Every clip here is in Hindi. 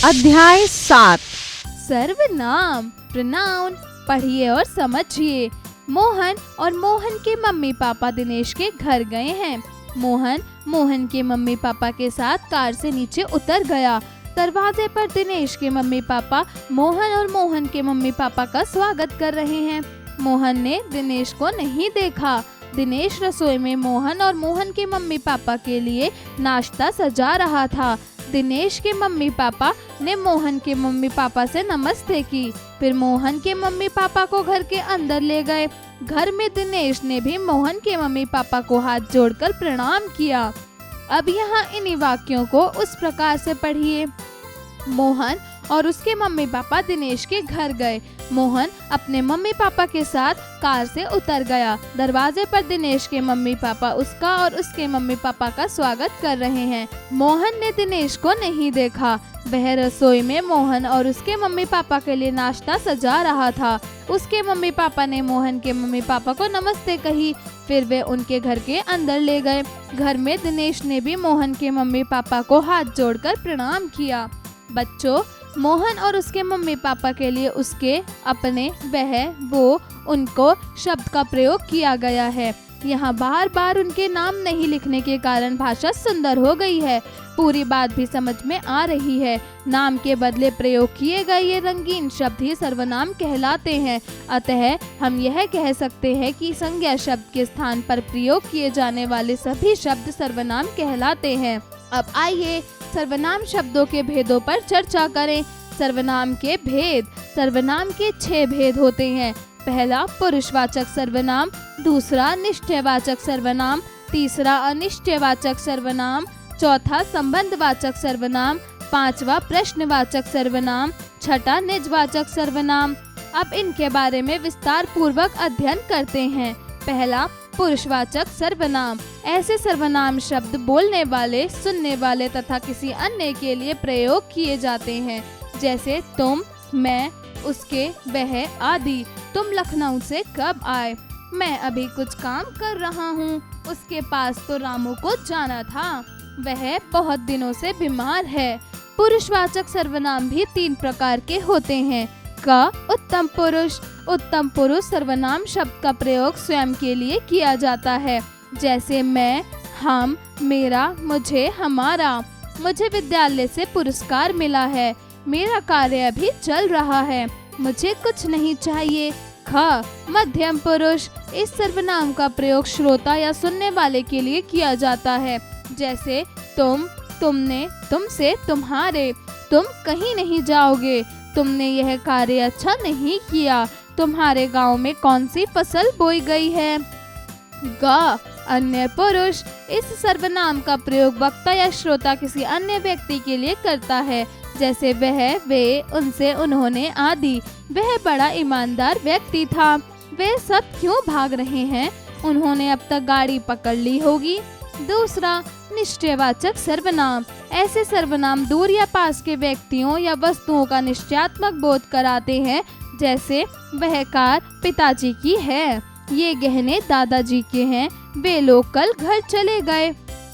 अध्याय 7। सर्वनाम प्रोनाउन। पढ़िए और समझिए। मोहन और मोहन के मम्मी पापा दिनेश के घर गए हैं। मोहन के मम्मी पापा के साथ कार से नीचे उतर गया। दरवाजे पर दिनेश के मम्मी पापा मोहन और मोहन के मम्मी पापा का स्वागत कर रहे हैं। मोहन ने दिनेश को नहीं देखा। दिनेश रसोई में मोहन और मोहन के मम्मी पापा के लिए नाश्ता सजा रहा था। दिनेश के मम्मी पापा ने मोहन के मम्मी पापा से नमस्ते की। फिर मोहन के मम्मी पापा को घर के अंदर ले गए। घर में दिनेश ने भी मोहन के मम्मी पापा को हाथ जोड़कर प्रणाम किया। अब यहाँ इन्हीं वाक्यों को उस प्रकार से पढ़िए। मोहन और उसके मम्मी पापा दिनेश के घर गए। मोहन अपने मम्मी पापा के साथ कार से उतर गया। दरवाजे पर दिनेश के मम्मी पापा उसका और उसके मम्मी पापा का स्वागत कर रहे हैं। मोहन ने दिनेश को नहीं देखा। वह रसोई में मोहन और उसके मम्मी पापा के लिए नाश्ता सजा रहा था। उसके मम्मी पापा ने मोहन के मम्मी पापा को नमस्ते कही। फिर वे उनके घर के अंदर ले गए। घर में दिनेश ने भी मोहन के मम्मी पापा को हाथ जोड़कर प्रणाम किया। बच्चों, मोहन और उसके मम्मी पापा के लिए उसके, अपने, वह, वो, उनको शब्द का प्रयोग किया गया है। यहाँ बार बार उनके नाम नहीं लिखने के कारण भाषा सुंदर हो गई है। पूरी बात भी समझ में आ रही है। नाम के बदले प्रयोग किए गए ये रंगीन शब्द ही सर्वनाम कहलाते हैं। अतः हम यह कह सकते हैं कि संज्ञा शब्द के स्थान पर प्रयोग किए जाने वाले सभी शब्द सर्वनाम कहलाते हैं। अब आइए सर्वनाम शब्दों के भेदों पर चर्चा करें। सर्वनाम के भेद। सर्वनाम के 6 भेद होते हैं। पहला पुरुषवाचक सर्वनाम, दूसरा निश्चयवाचक सर्वनाम, तीसरा अनिश्चयवाचक सर्वनाम, चौथा संबंधवाचक सर्वनाम, पांचवा प्रश्नवाचक सर्वनाम, छठा निजवाचक सर्वनाम। अब इनके बारे में विस्तार पूर्वक अध्ययन करते हैं। पहला पुरुषवाचक सर्वनाम। ऐसे सर्वनाम शब्द बोलने वाले, सुनने वाले तथा किसी अन्य के लिए प्रयोग किए जाते हैं, जैसे तुम, मैं, उसके, वह आदि। तुम लखनऊ से कब आए? मैं अभी कुछ काम कर रहा हूँ। उसके पास तो रामू को जाना था। वह बहुत दिनों से बीमार है। पुरुषवाचक सर्वनाम भी 3 प्रकार के होते हैं। क उत्तम पुरुष। उत्तम पुरुष सर्वनाम शब्द का प्रयोग स्वयं के लिए किया जाता है, जैसे मैं, हम, मेरा, मुझे, हमारा। मुझे विद्यालय से पुरस्कार मिला है। मेरा कार्य अभी चल रहा है। मुझे कुछ नहीं चाहिए। ख मध्यम पुरुष। इस सर्वनाम का प्रयोग श्रोता या सुनने वाले के लिए किया जाता है, जैसे तुम, तुमने, तुमसे, तुम्हारे। तुम कहीं नहीं जाओगे। तुमने यह कार्य अच्छा नहीं किया। तुम्हारे गांव में कौन सी फसल बोई गई है? ग अन्य पुरुष। इस सर्वनाम का प्रयोग वक्ता या श्रोता किसी अन्य व्यक्ति के लिए करता है, जैसे वह, वे, उनसे, उन्होंने आदि। वह बड़ा ईमानदार व्यक्ति था। वे सब क्यों भाग रहे हैं? उन्होंने अब तक गाड़ी पकड़ ली होगी। दूसरा निश्चयवाचक सर्वनाम। ऐसे सर्वनाम दूर या पास के व्यक्तियों या वस्तुओं का निश्चयात्मक बोध कराते हैं, जैसे वह कार पिताजी की है। ये गहने दादाजी के हैं। वे लोग कल घर चले गए।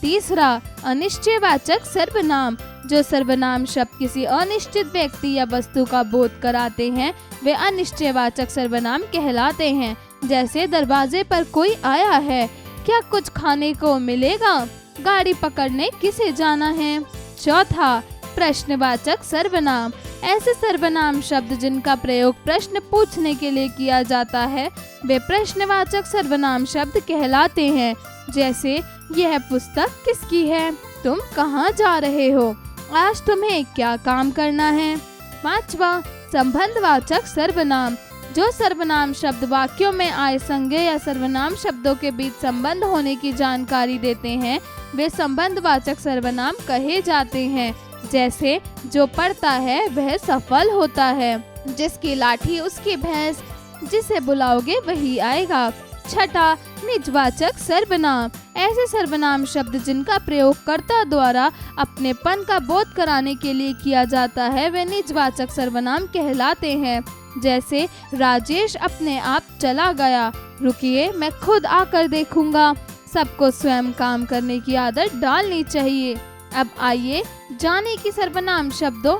तीसरा अनिश्चयवाचक सर्वनाम। जो सर्वनाम शब्द किसी अनिश्चित व्यक्ति या वस्तु का बोध कराते हैं, वे अनिश्चयवाचक सर्वनाम कहलाते हैं, जैसे दरवाजे पर कोई आया है। क्या कुछ खाने को मिलेगा? गाड़ी पकड़ने किसे जाना है? चौथा प्रश्नवाचक सर्वनाम। ऐसे सर्वनाम शब्द जिनका प्रयोग प्रश्न पूछने के लिए किया जाता है, वे प्रश्नवाचक सर्वनाम शब्द कहलाते हैं, जैसे यह पुस्तक किसकी है? तुम कहाँ जा रहे हो? आज तुम्हें क्या काम करना है? पांचवा संबंधवाचक सर्वनाम। जो सर्वनाम शब्द वाक्यों में आए संज्ञा या सर्वनाम शब्दों के बीच संबंध होने की जानकारी देते हैं, वे संबंधवाचक सर्वनाम कहे जाते हैं, जैसे जो पढ़ता है वह सफल होता है। जिसकी लाठी उसकी भैंस। जिसे बुलाओगे वही आएगा। छठा निजवाचक सर्वनाम। ऐसे सर्वनाम शब्द जिनका प्रयोग कर्ता द्वारा अपनेपन का बोध कराने के लिए किया जाता है, वे निजवाचक सर्वनाम कहलाते हैं, जैसे राजेश अपने आप चला गया। रुकिए, मैं खुद आकर देखूंगा। सबको स्वयं काम करने की आदत डालनी चाहिए। अब आइए जाने की सर्वनाम शब्दों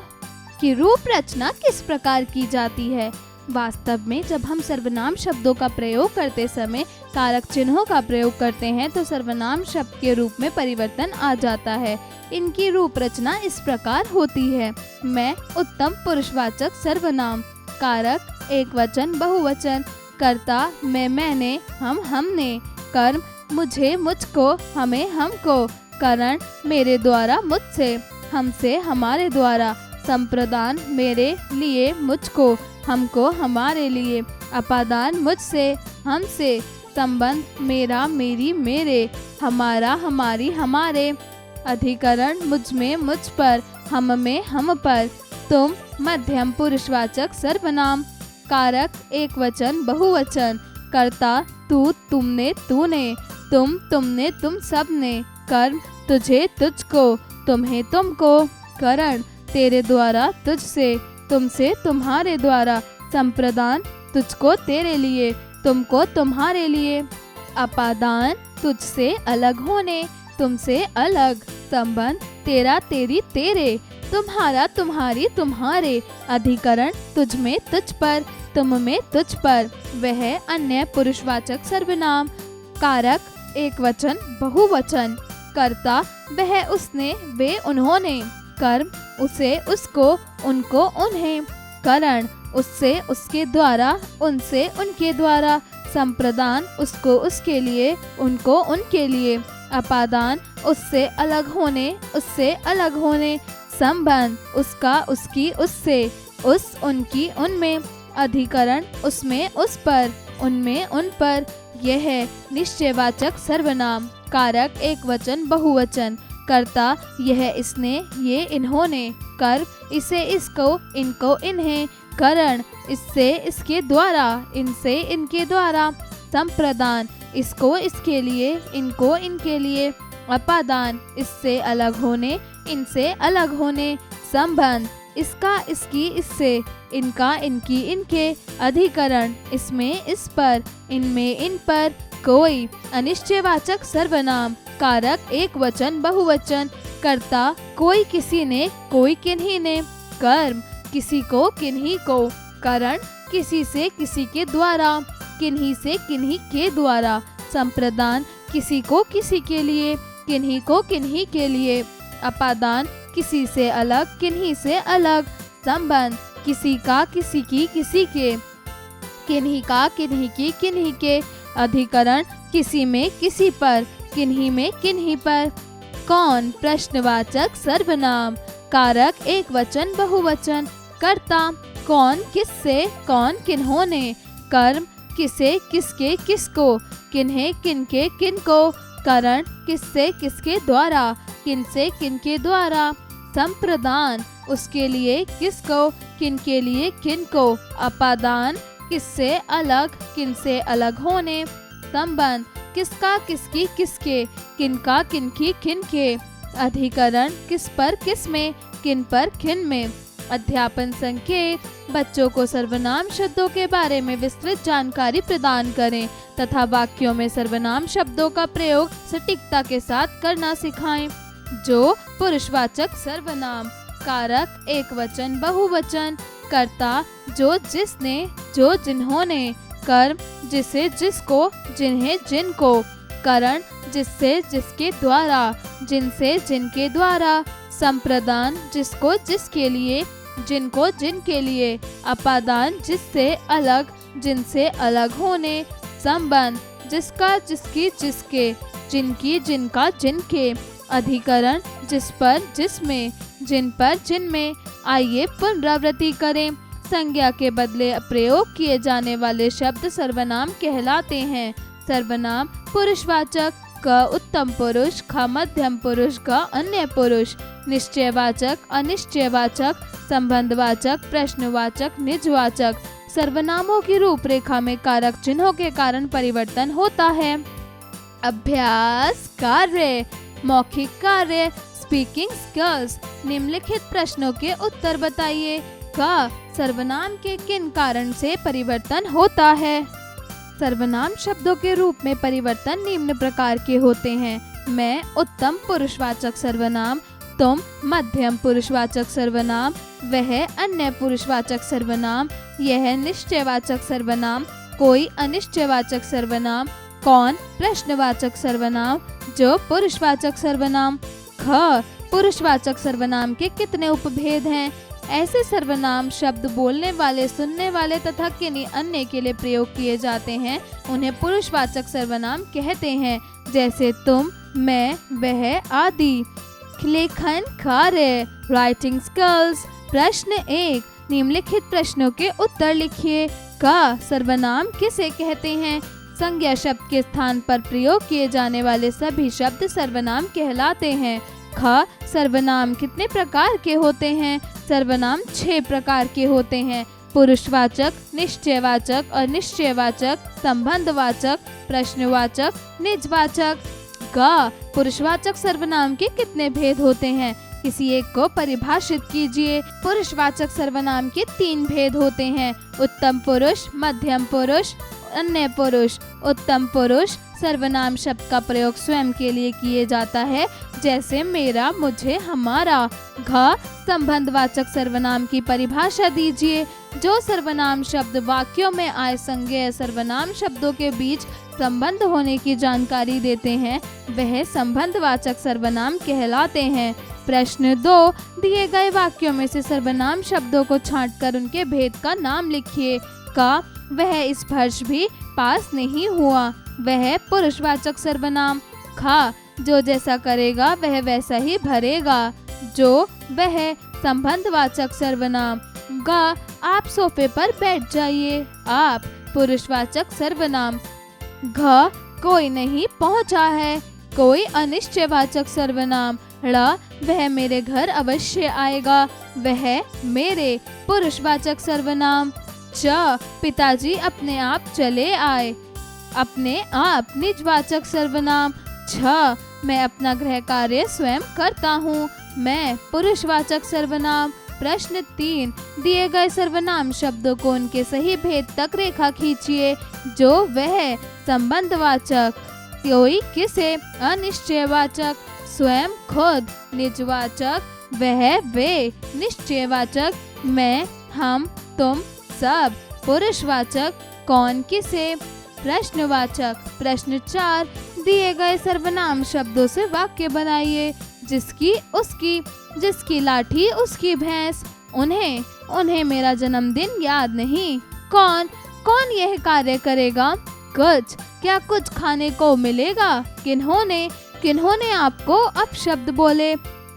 कि रूप रचना किस प्रकार की जाती है। वास्तव में जब हम सर्वनाम शब्दों का प्रयोग करते समय कारक चिन्हों का प्रयोग करते हैं तो सर्वनाम शब्द के रूप में परिवर्तन आ जाता है। इनकी रूप रचना इस प्रकार होती है। मैं उत्तम पुरुषवाचक सर्वनाम, कारक एक वचन बहुवचन, कर्ता मैं मैंने हम हमने, कर्म मुझे मुझको हमें हमको, करण मेरे द्वारा मुझसे, हमसे हमारे द्वारा, संप्रदान मेरे लिए मुझको, हमको हमारे लिए, अपादान मुझसे हमसे, संबंध मेरा मेरी मेरे, हमारा हमारी हमारे, अधिकरण मुझ में मुझ पर, हम में हम पर, तुम मध्यम पुरुषवाचक सर्वनाम, कारक एक वचन बहुवचन, कर्ता तू तुमने तूने, तुम तुमने तुम सबने, कर्म तुझे तुझको तुम्हें तुमको, करण तेरे द्वारा तुझसे तुमसे तुम्हारे द्वारा, संप्रदान तुझको तेरे लिए तुमको तुम्हारे लिए, अपादान तुझसे अलग होने तुमसे अलग, संबंध तेरा तेरी तेरे, तुम्हारा तुम्हारी तुम्हारे, अधिकरण तुझ में तुझ पर तुम में तुझ पर, वह अन्य पुरुषवाचक सर्वनाम, कारक एक वचन बहुवचन, कर्ता वह उसने वे उन्होंने, कर्म उसे उसको उनको उन्हें, करण उससे उसके द्वारा उनसे उनके द्वारा, संप्रदान उसको उसके लिए उनको उनके लिए, अपादान उससे अलग होने उससे अलग होने, संबंध उसका उसकी उससे, उस उनकी उनमें, अधिकरण उसमें उस पर उनमें उन पर, यह निश्चयवाचक सर्वनाम, कारक एक वचन बहुवचन, कर्ता यह इसने ये इन्होंने, कर्म इसे इसको इनको इन्हें, करण इससे इसके द्वारा इनसे इनके द्वारा, संप्रदान इसको इसके लिए इनको इनके लिए, अपादान इससे अलग होने इनसे अलग होने, संबंध इसका इसकी इससे, इनका इनकी इनके, अधिकरण इसमें इस पर इनमें इन पर, कोई अनिश्चयवाचक सर्वनाम, कारक एक वचन बहुवचन, कर्ता कोई किसी ने कोई किन्हीं ने, कर्म किसी को किन्हीं को, करण किसी से किसी के द्वारा किन्हीं से किन्हीं के द्वारा, संप्रदान किसी को किसी के लिए किन्हीं को किन्हीं के लिए, अपादान किसी से अलग किन्हीं से अलग, संबंध किसी का किसी की किसी के, किन्हीं का किन्हीं की किन्हीं के, अधिकरण किसी में किसी पर किन्हीं में किन्हीं पर, कौन प्रश्नवाचक सर्वनाम, कारक एक वचन बहुवचन, कर्ता कौन किससे कौन किन्होंने, कर्म किसे किसके किसको, किन्हें किनके किनको, करण किससे किसके द्वारा किनसे किनके द्वारा, संप्रदान उसके लिए किसको किनके लिए किनको, अपादान किससे अलग किनसे अलग होने, संबंध किसका किसकी किसके, किनका किनकी किनके, अधिकरण किस पर किस में किन पर किन में। अध्यापन संकेत, बच्चों को सर्वनाम शब्दों के बारे में विस्तृत जानकारी प्रदान करें तथा वाक्यों में सर्वनाम शब्दों का प्रयोग सटीकता के साथ करना सिखाएं। जो पुरुषवाचक सर्वनाम, कारक एक वचन बहुवचन, कर्ता जो जिसने जो जिन्होंने, कर्म जिसे जिसको जिन्हें जिनको, करण जिससे जिसके द्वारा जिनसे जिनके द्वारा, संप्रदान जिसको जिसके लिए जिनको जिनके लिए, अपादान जिससे अलग जिनसे अलग होने, संबंध जिसका जिसकी जिसके जिनकी जिनका जिनके, अधिकरण जिस पर जिसमें जिन पर जिनमें। आइए पुनरावृत्ति करें। संज्ञा के बदले प्रयोग किए जाने वाले शब्द सर्वनाम कहलाते हैं। सर्वनाम पुरुषवाचक, क उत्तम पुरुष, ख मध्यम पुरुष, ग अन्य पुरुष, निश्चयवाचक, अनिश्चयवाचक, संबंधवाचक, प्रश्नवाचक, निजवाचक। सर्वनामों की रूपरेखा में कारक चिन्हों के कारण परिवर्तन होता है। अभ्यास कार्य, मौखिक कार्य, स्पीकिंग स्किल्स। निम्नलिखित प्रश्नों के उत्तर बताइए। क सर्वनाम के किन कारण से परिवर्तन होता है? सर्वनाम शब्दों के रूप में परिवर्तन निम्न प्रकार के होते हैं। मैं उत्तम पुरुषवाचक सर्वनाम तुम मध्यम पुरुषवाचक सर्वनाम, वह अन्य पुरुषवाचक सर्वनाम, यह निश्चयवाचक सर्वनाम, कोई अनिश्चयवाचक सर्वनाम, कौन प्रश्नवाचक सर्वनाम, जो पुरुषवाचक सर्वनाम। ख पुरुषवाचक सर्वनाम के कितने उपभेद हैं? ऐसे सर्वनाम शब्द बोलने वाले, सुनने वाले तथा किन्हीं अन्य के लिए प्रयोग किए जाते हैं, उन्हें पुरुषवाचक सर्वनाम कहते हैं, जैसे तुम, मैं, वह आदि। लेखन कार्य, राइटिंग स्किल्स। प्रश्न 1, निम्नलिखित प्रश्नों के उत्तर लिखिए। का सर्वनाम किसे कहते हैं? संज्ञा शब्द के स्थान पर प्रयोग किए जाने वाले सभी शब्द सर्वनाम कहलाते हैं। ख सर्वनाम कितने प्रकार के होते हैं? सर्वनाम 6 प्रकार के होते हैं। पुरुषवाचक, निश्चयवाचक, अनिश्चयवाचक, संबंधवाचक, प्रश्नवाचक, निजवाचक। ग पुरुषवाचक सर्वनाम के कितने भेद होते हैं? किसी एक को परिभाषित कीजिए। पुरुषवाचक सर्वनाम के 3 भेद होते हैं, उत्तम पुरुष, मध्यम पुरुष, अन्य पुरुष। उत्तम पुरुष सर्वनाम शब्द का प्रयोग स्वयं के लिए किए जाता है, जैसे मेरा, मुझे, हमारा। घ संबंधवाचक सर्वनाम की परिभाषा दीजिए। जो सर्वनाम शब्द वाक्यों में आए संज्ञेय सर्वनाम शब्दों के बीच संबंध होने की जानकारी देते हैं, वह संबंधवाचक सर्वनाम कहलाते हैं। प्रश्न 2, दिए गए वाक्यों में से सर्वनाम शब्दों को छांटकर उनके भेद का नाम लिखिए। का वह इस वर्ष भी पास नहीं हुआ, वह पुरुषवाचक सर्वनाम। खा जो जैसा करेगा वह वैसा ही भरेगा, जो वह संबंधवाचक सर्वनाम। गा आप सोफे पर बैठ जाइए, आप पुरुषवाचक सर्वनाम। घ कोई नहीं पहुंचा है, कोई अनिश्चयवाचक सर्वनाम। ड़ वह मेरे घर अवश्य आएगा, वह मेरे पुरुषवाचक सर्वनाम। च पिताजी अपने आप चले आए, अपने आप निजवाचक सर्वनाम। छ मैं अपना गृह कार्य स्वयं करता हूँ, मैं पुरुषवाचक सर्वनाम। प्रश्न 3, दिए गए सर्वनाम शब्दों को उनके सही भेद तक रेखा खींचिए। जो वह संबंधवाचक, कोई किसे अनिश्चयवाचक, स्वयं खुद निजवाचक, वह वे निश्चयवाचक, मैं हम तुम सब पुरुषवाचक, कौन किसे प्रश्नवाचक। प्रश्न 4, दिए गए सर्वनाम शब्दों से वाक्य बनाइए। जिसकी उसकी, जिसकी लाठी उसकी भैंस, उन्हें मेरा जन्मदिन याद नहीं। कौन कौन यह कार्य करेगा? कुछ क्या कुछ खाने को मिलेगा? किन्होंने आपको अपशब्द बोले।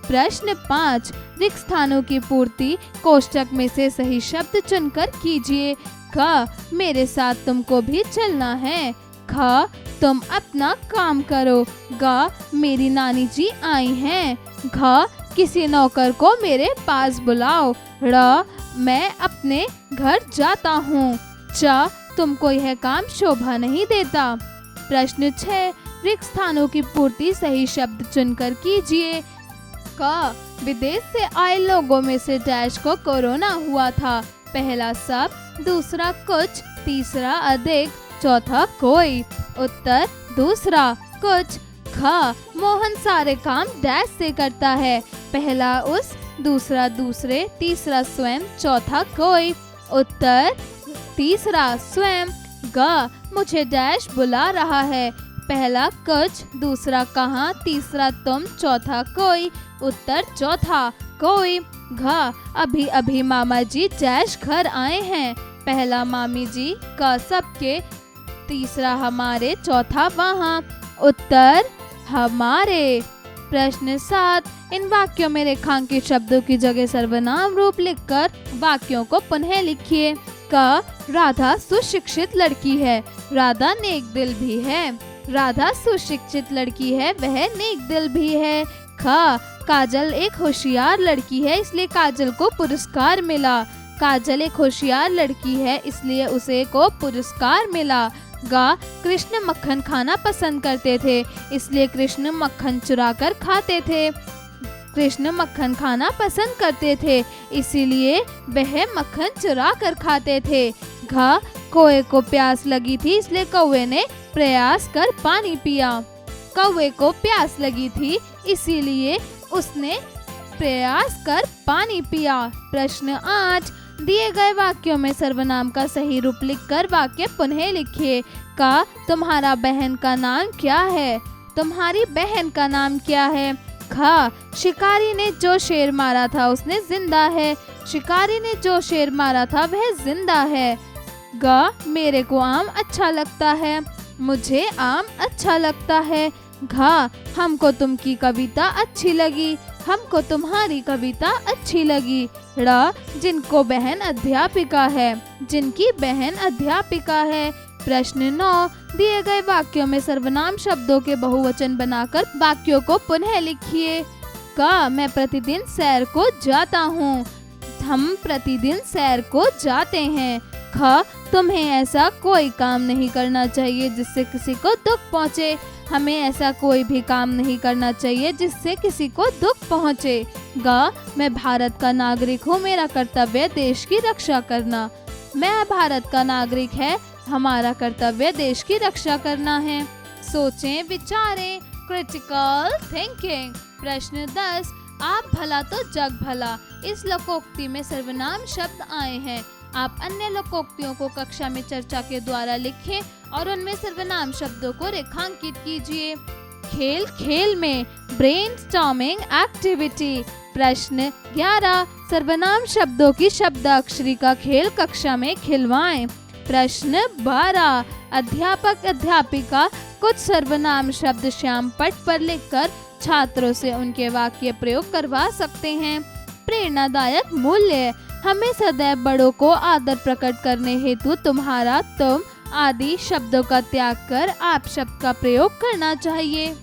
प्रश्न 5, रिक्त स्थानों की पूर्ति कोष्ठक में से सही शब्द चुनकर कीजिए। क मेरे साथ तुमको भी चलना है। ख तुम अपना काम करो। ग मेरी नानी जी आई हैं। घ किसी नौकर को मेरे पास बुलाओ। ड़ मैं अपने घर जाता हूँ। च तुमको यह काम शोभा नहीं देता। प्रश्न 6, रिक्त स्थानों की पूर्ति सही शब्द चुनकर कीजिए। क विदेश से आए लोगों में से डैश को कोरोना हुआ था। पहला सब, दूसरा कुछ, तीसरा अधिक, चौथा कोई। उत्तर दूसरा कुछ। ख मोहन सारे काम डैश से करता है। पहला उस, दूसरा दूसरे, तीसरा स्वयं, चौथा कोई। उत्तर तीसरा स्वयं। ग मुझे डैश बुला रहा है। पहला कुछ, दूसरा कहाँ, तीसरा तुम, चौथा कोई। उत्तर चौथा कोई। घ अभी अभी मामा जी डैश घर आए हैं। पहला मामी जी, का सबके, तीसरा हमारे, चौथा वहाँ। उत्तर हमारे। प्रश्न 7, इन वाक्यों में रेखांकित शब्दों की जगह सर्वनाम रूप लिखकर वाक्यों को पुनः लिखिए। क राधा सुशिक्षित लड़की है, राधा नेक दिल भी है। राधा सुशिक्षित लड़की है, वह नेक दिल भी है। ख काजल एक होशियार लड़की है, इसलिए काजल को पुरस्कार मिला। काजल एक होशियार लड़की है, इसलिए उसे को पुरस्कार मिला। ग कृष्ण मक्खन खाना पसंद करते थे, इसलिए कृष्ण मक्खन चुरा कर खाते थे। कृष्ण मक्खन खाना पसंद करते थे, इसीलिए वह मक्खन चुरा कर खाते थे। घ कौवे को प्यास लगी थी, इसलिए कौवे ने प्रयास कर पानी पिया। कौवे को प्यास लगी थी, इसीलिए उसने प्रयास कर पानी पिया। प्रश्न 8, दिए गए वाक्यों में सर्वनाम का सही रूप लिखकर वाक्य पुनः लिखिए। का, तुम्हारा बहन का नाम क्या है? तुम्हारी बहन का नाम क्या है? खा, शिकारी ने जो शेर मारा था उसने जिंदा है। शिकारी ने जो शेर मारा था वह जिंदा है। ग, मेरे को आम अच्छा लगता है। मुझे आम अच्छा लगता है। घा, हमको तुमकी कविता अच्छी लगी। हमको तुम्हारी कविता अच्छी लगी। ड़, जिनको बहन अध्यापिका है। जिनकी बहन अध्यापिका है। प्रश्न 9, दिए गए वाक्यों में सर्वनाम शब्दों के बहुवचन बनाकर वाक्यों को पुनः लिखिए। क, मैं प्रतिदिन सैर को जाता हूँ। हम प्रतिदिन सैर को जाते हैं। ख, तुम्हें ऐसा कोई काम नहीं करना चाहिए जिससे किसी को दुख पहुँचे। हमें ऐसा कोई भी काम नहीं करना चाहिए जिससे किसी को दुख पहुँचे। ग, मैं भारत का नागरिक हूँ। मेरा कर्तव्य देश की रक्षा करना। मैं भारत का नागरिक है। हमारा कर्तव्य देश की रक्षा करना है। सोचें, विचारें, क्रिटिकल थिंकिंग। प्रश्न 10, आप भला तो जग भला। इस लोकोक्ति में सर्वनाम शब्द आए हैं। आप अन्य लोकोक्तियों को कक्षा में चर्चा के द्वारा लिखें और उनमें सर्वनाम शब्दों को रेखांकित कीजिए। खेल खेल में, ब्रेनस्टॉर्मिंग एक्टिविटी। प्रश्न 11, सर्वनाम शब्दों की शब्दाक्षरी का खेल कक्षा में खिलवाएं। प्रश्न 12, अध्यापक अध्यापिका कुछ सर्वनाम शब्द श्याम पट पर लिखकर छात्रों से उनके वाक्य प्रयोग करवा सकते हैं। प्रेरणादायक मूल्य, हमें सदैव बड़ों को आदर प्रकट करने हेतु तुम्हारा, तुम आदि शब्दों का त्याग कर आप शब्द का प्रयोग करना चाहिए।